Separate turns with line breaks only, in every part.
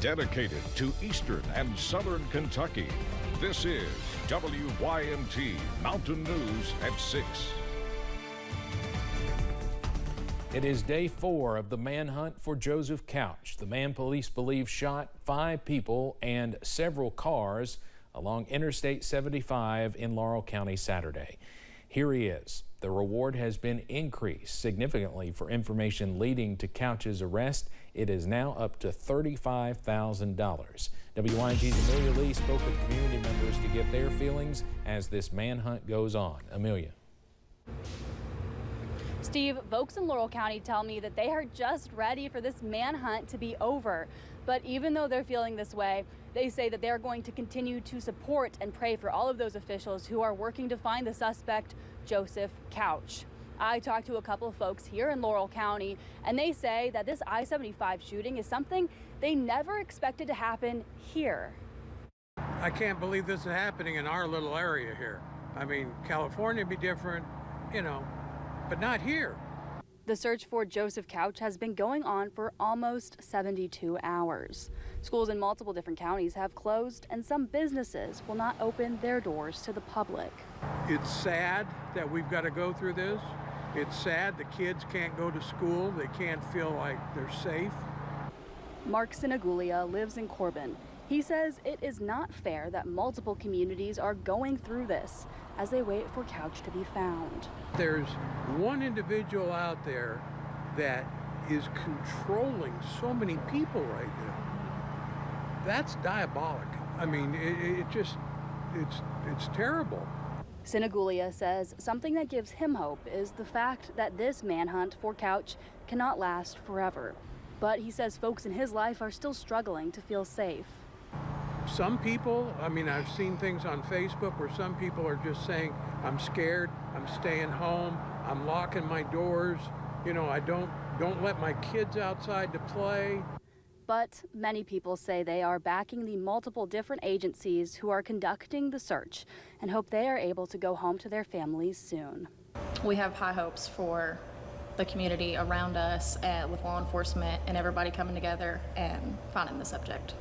Dedicated to Eastern and Southern Kentucky, this is WYMT Mountain News at 6.
It is day 4 of the manhunt for Joseph Couch, the man police believe shot 5 people and several cars along Interstate 75 in Laurel County Saturday. Here he is. The reward has been increased significantly for information leading to Couch's arrest. It is now up to $35,000. WYMT's Amelia Lee spoke with community members to get their feelings as this manhunt goes on. Amelia.
Steve, folks in Laurel County tell me that they are just ready for this manhunt to be over. But even though they're feeling this way, they say that they're going to continue to support and pray for all of those officials who are working to find the suspect, Joseph Couch. I talked to a couple of folks here in Laurel County, and they say that this I-75 shooting is something they never expected to happen here.
I can't believe this is happening in our little area here. I mean, California would be different, you know, but not here.
The search for Joseph Couch has been going on for almost 72 hours. Schools in multiple different counties have closed, and some businesses will not open their doors to the public.
It's sad that we've got to go through this. It's sad the kids can't go to school. They can't feel like they're safe.
Mark Sinaguglia lives in Corbin. He says it is not fair that multiple communities are going through this as they wait for Couch to be found.
There's one individual out there that is controlling so many people right now. That's diabolic. I mean, it's terrible.
Sinaguglia says something that gives him hope is the fact that this manhunt for Couch cannot last forever. But he says folks in his life are still struggling to feel safe.
Some people, I mean, I've seen things on Facebook where some people are just saying, I'm scared, I'm staying home, I'm locking my doors, you know, I don't let my kids outside to play.
But many people say they are backing the multiple different agencies who are conducting the search and hope they are able to go home to their families soon.
We have high hopes for the community around us with law enforcement and everybody coming together and finding the subject.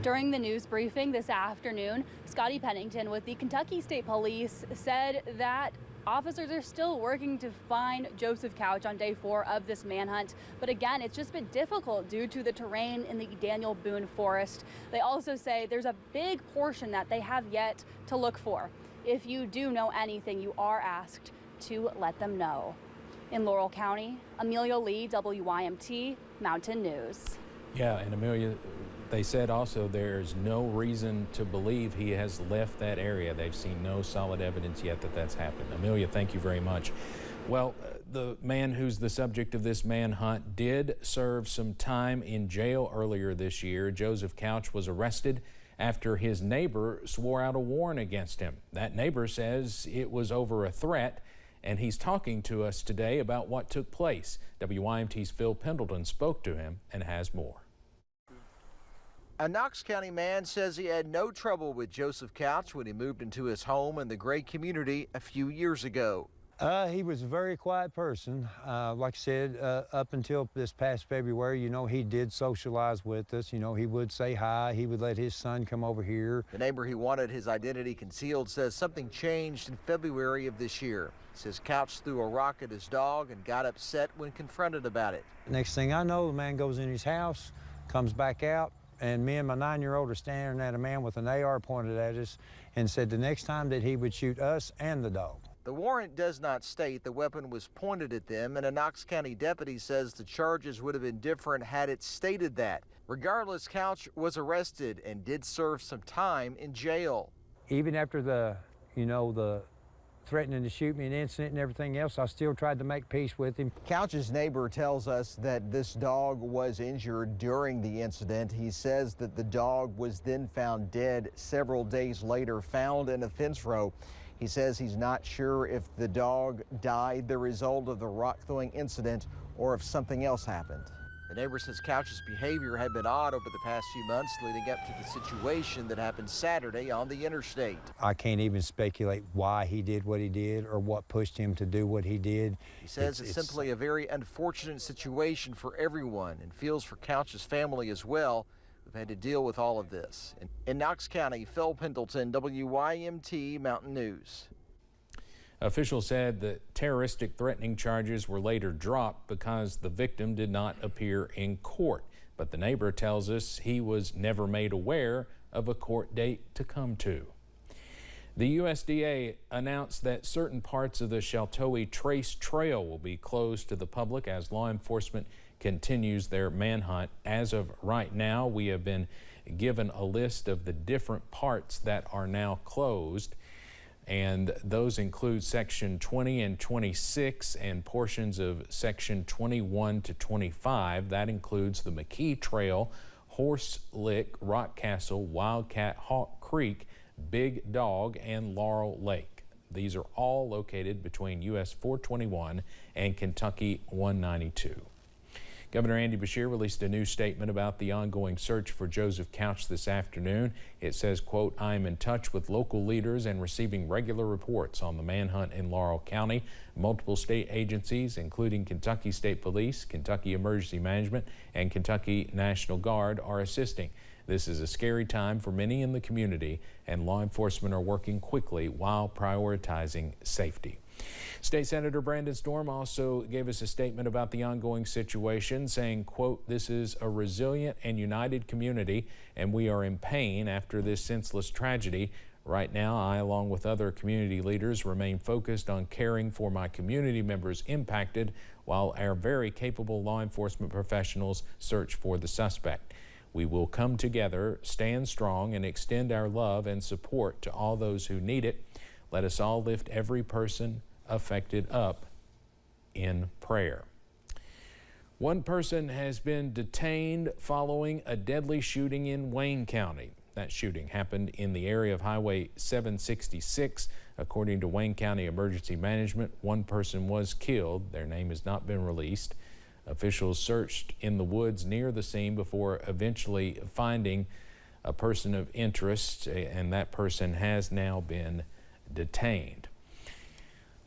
During the news briefing this afternoon, Scotty Pennington with the Kentucky State Police said that officers are still working to find Joseph Couch on day 4 of this manhunt. But again, it's just been difficult due to the terrain in the Daniel Boone Forest. They also say there's a big portion that they have yet to look for. If you do know anything, you are asked to let them know. In Laurel County, Amelia Lee, WYMT Mountain News.
Yeah, and Amelia, they said also there's no reason to believe he has left that area. They've seen no solid evidence yet that that's happened. Amelia, thank you very much. Well, the man who's the subject of this manhunt did serve some time in jail earlier this year. Joseph Couch was arrested after his neighbor swore out a warrant against him. That neighbor says it was over a threat, and he's talking to us today about what took place. WYMT's Phil Pendleton spoke to him and has more.
A Knox County man says he had no trouble with Joseph Couch when he moved into his home in the Gray community a few years ago.
He was a very quiet person. Like I said, up until this past February, you know, he did socialize with us. You know, he would say hi. He would let his son come over here.
The neighbor who wanted his identity concealed says something changed in February of this year. He says Couch threw a rock at his dog and got upset when confronted about it.
Next thing I know, the man goes in his house, comes back out, and me and my 9-year-old are staring at a man with an AR pointed at us and said the next time that he would shoot us and the dog.
The warrant does not state the weapon was pointed at them, and a Knox County deputy says the charges would have been different had it stated that. Regardless, Couch was arrested and did serve some time in jail.
Even after the threatening to shoot me an incident and everything else, I still tried to make peace with him.
Couch's neighbor tells us that this dog was injured during the incident. He says that the dog was then found dead several days later, found in a fence row. He says he's not sure if the dog died the result of the rock throwing incident or if something else happened. The neighbor says Couch's behavior had been odd over the past few months leading up to the situation that happened Saturday on the interstate.
I can't even speculate why he did what he did or what pushed him to do what he did.
He says it's simply a very unfortunate situation for everyone and feels for Couch's family as well. We've had to deal with all of this. In Knox County, Phil Pendleton, WYMT Mountain News.
Officials said that terroristic threatening charges were later dropped because the victim did not appear in court. But the neighbor tells us he was never made aware of a court date to come to. The USDA announced that certain parts of the Sheltowee Trace Trail will be closed to the public as law enforcement continues their manhunt. As of right now, we have been given a list of the different parts that are now closed, and those include Section 20 and 26 and portions of Section 21 to 25. That includes the McKee Trail, Horse Lick, Rock Castle, Wildcat, Hawk Creek, Big Dog, and Laurel Lake. These are all located between US 421 and Kentucky 192. Governor Andy Beshear released a new statement about the ongoing search for Joseph Couch this afternoon. It says, quote, "I am in touch with local leaders and receiving regular reports on the manhunt in Laurel County. Multiple state agencies, including Kentucky State Police, Kentucky Emergency Management, and Kentucky National Guard, are assisting. This is a scary time for many in the community, and law enforcement are working quickly while prioritizing safety." State Senator Brandon Storm also gave us a statement about the ongoing situation, saying, quote, "This is a resilient and united community, and we are in pain after this senseless tragedy. Right now, I, along with other community leaders, remain focused on caring for my community members impacted while our very capable law enforcement professionals search for the suspect. We will come together, stand strong, and extend our love and support to all those who need it. Let us all lift every person affected up in prayer." One person has been detained following a deadly shooting in Wayne County. That shooting happened in the area of Highway 766. According to Wayne County Emergency Management, one person was killed. Their name has not been released. Officials searched in the woods near the scene before eventually finding a person of interest, and that person has now been detained.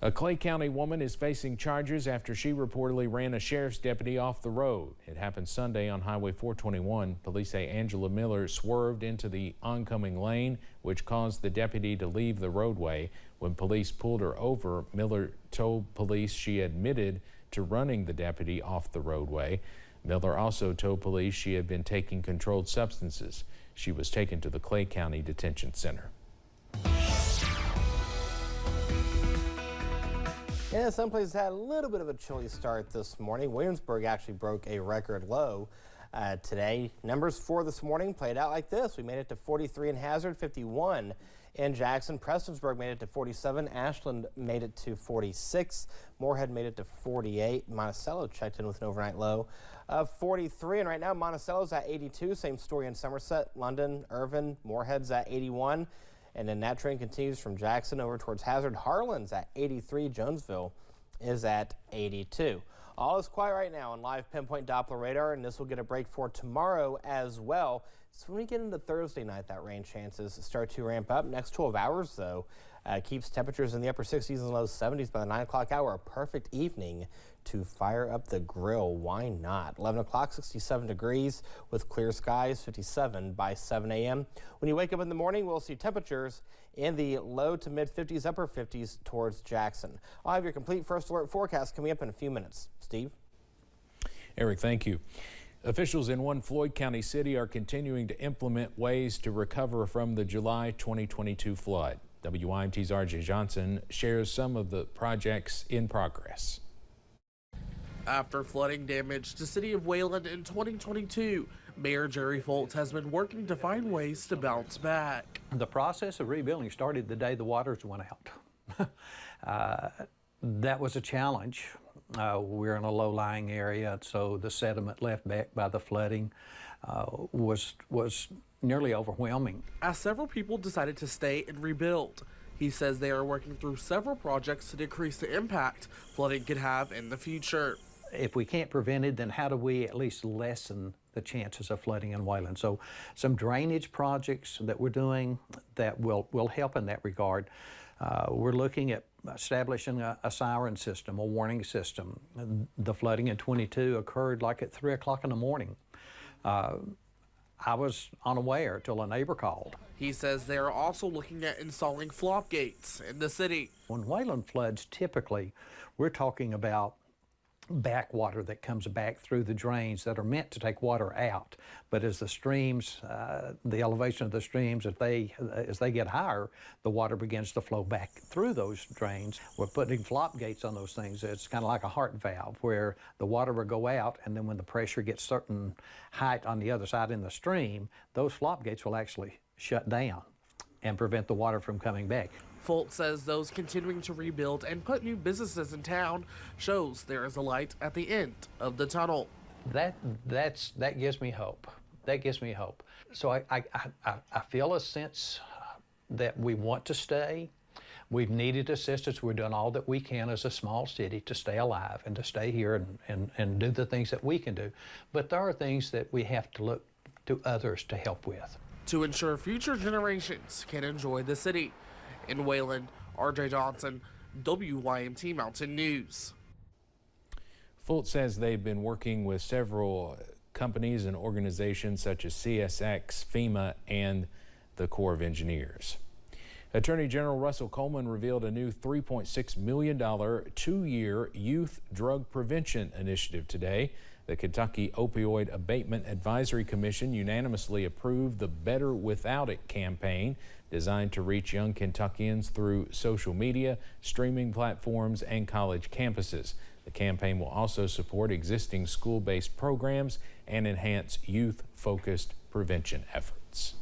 A Clay County woman is facing charges after she reportedly ran a sheriff's deputy off the road. It happened Sunday on Highway 421. Police say Angela Miller swerved into the oncoming lane, which caused the deputy to leave the roadway. When police pulled her over, Miller told police she admitted to running the deputy off the roadway. Miller also told police she had been taking controlled substances. She was taken to the Clay County Detention Center.
Yeah, some places had a little bit of a chilly start this morning. Williamsburg actually broke a record low today. Numbers for this morning played out like this. We made it to 43 in Hazard, 51 in Jackson. Prestonsburg made it to 47. Ashland made it to 46. Moorhead made it to 48. Monticello checked in with an overnight low of 43. And right now, Monticello's at 82. Same story in Somerset, London, Irvin. Moorhead's at 81. And then that trend continues from Jackson over towards Hazard. Harlan's at 83. Jonesville is at 82. All is quiet right now on live pinpoint Doppler radar, and this will get a break for tomorrow as well. So when we get into Thursday night, that rain chances start to ramp up. Next 12 hours, though, keeps temperatures in the upper 60s and low 70s by the 9 o'clock hour. A perfect evening to fire up the grill. Why not? 11 o'clock, 67 degrees with clear skies, 57 by 7 a.m. When you wake up in the morning, we'll see temperatures in the low to mid 50s, upper 50s towards Jackson. I'll have your complete first alert forecast coming up in a few minutes. Steve?
Eric, thank you. Officials in one Floyd County city are continuing to implement ways to recover from the July 2022 flood. WYMT's RJ Johnson shares some of the projects in progress.
After flooding damaged the city of Wayland in 2022, Mayor Jerry Foltz has been working to find ways to bounce back.
The process of rebuilding started the day the waters went out. That was a challenge. We're in a low-lying area, so the sediment left back by the flooding was nearly overwhelming.
As several people decided to stay and rebuild, he says they are working through several projects to decrease the impact flooding could have in the future.
if we can't prevent it, then how do we at least lessen the chances of flooding in Wayland? So some drainage projects that we're doing that will help in that regard. We're looking at establishing a siren system, a warning system. The flooding in 22 occurred like at 3 o'clock in the morning. I was unaware till a neighbor called.
He says they are also looking at installing flop gates in the city.
When Wayland floods, typically we're talking about backwater that comes back through the drains that are meant to take water out. But as the streams, the elevation of the streams, as they get higher, the water begins to flow back through those drains. We're putting flop gates on those things. It's kind of like a heart valve where the water will go out, and then when the pressure gets certain height on the other side in the stream, those flop gates will actually shut down and prevent the water from coming back.
Folt says those continuing to rebuild and put new businesses in town shows there is a light at the end of the tunnel.
That gives me hope. That gives me hope. So I feel a sense that we want to stay. We've needed assistance. We're doing all that we can as a small city to stay alive and to stay here and do the things that we can do. But there are things that we have to look to others to help with.
To ensure future generations can enjoy the city. In Wayland, RJ Johnson, WYMT Mountain News.
Folt says they've been working with several companies and organizations such as CSX, FEMA, and the Corps of Engineers. Attorney General Russell Coleman revealed a new $3.6 million two-year youth drug prevention initiative today. The Kentucky Opioid Abatement Advisory Commission unanimously approved the Better Without It campaign, designed to reach young Kentuckians through social media, streaming platforms, and college campuses. The campaign will also support existing school-based programs and enhance youth-focused prevention efforts.